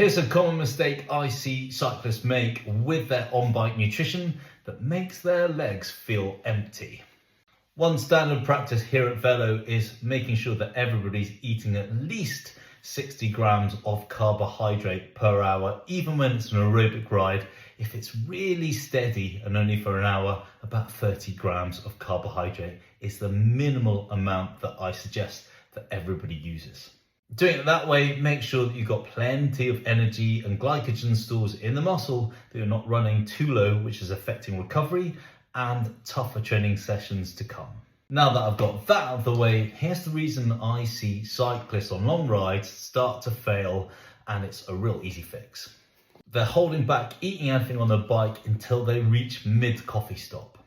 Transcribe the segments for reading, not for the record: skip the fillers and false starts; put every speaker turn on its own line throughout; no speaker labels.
Here's a common mistake I see cyclists make with their on-bike nutrition that makes their legs feel empty. One standard practice here at Velo is making sure that everybody's eating at least 60 grams of carbohydrate per hour, even when it's an aerobic ride. If it's really steady and only for an hour, about 30 grams of carbohydrate is the minimal amount that I suggest that everybody uses. Doing it that way, make sure that you've got plenty of energy and glycogen stores in the muscle, that you're not running too low, which is affecting recovery and tougher training sessions to come. Now that I've got that out of the way, here's the reason I see cyclists on long rides start to fail, and it's a real easy fix. They're holding back eating anything on their bike until they reach mid-coffee stop.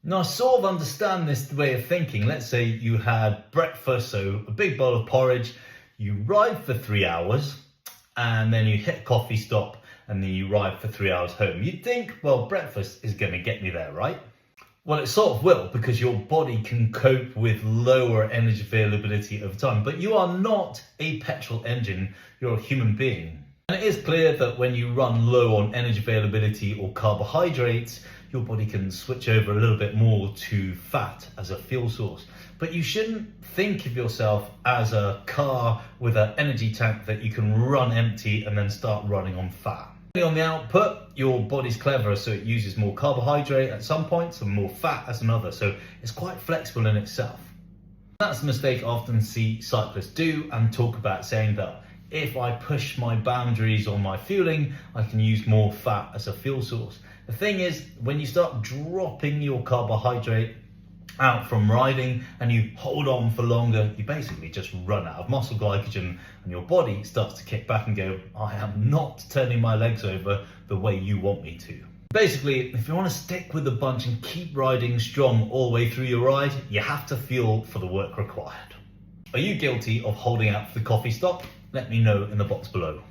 Now I sort of understand this way of thinking. Let's say you had breakfast, so a big bowl of porridge, you ride for 3 hours, and then you hit coffee stop, and then you ride for 3 hours home. You'd think, well, breakfast is going to get me there, right? Well, it sort of will, because your body can cope with lower energy availability over time, but you are not a petrol engine, you're a human being. And it is clear that when you run low on energy availability or carbohydrates, your body can switch over a little bit more to fat as a fuel source. But you shouldn't think of yourself as a car with an energy tank that you can run empty and then start running on fat. On the output, your body's clever, so it uses more carbohydrate at some points and more fat at another, so it's quite flexible in itself. That's the mistake I often see cyclists do and talk about, saying that if I push my boundaries on my fueling, I can use more fat as a fuel source. The thing is, when you start dropping your carbohydrate out from riding and you hold on for longer, you basically just run out of muscle glycogen, and your body starts to kick back and go, I am not turning my legs over the way you want me to. Basically, if you want to stick with the bunch and keep riding strong all the way through your ride, you have to fuel for the work required. Are you guilty of holding out for the coffee stop? Let me know in the box below.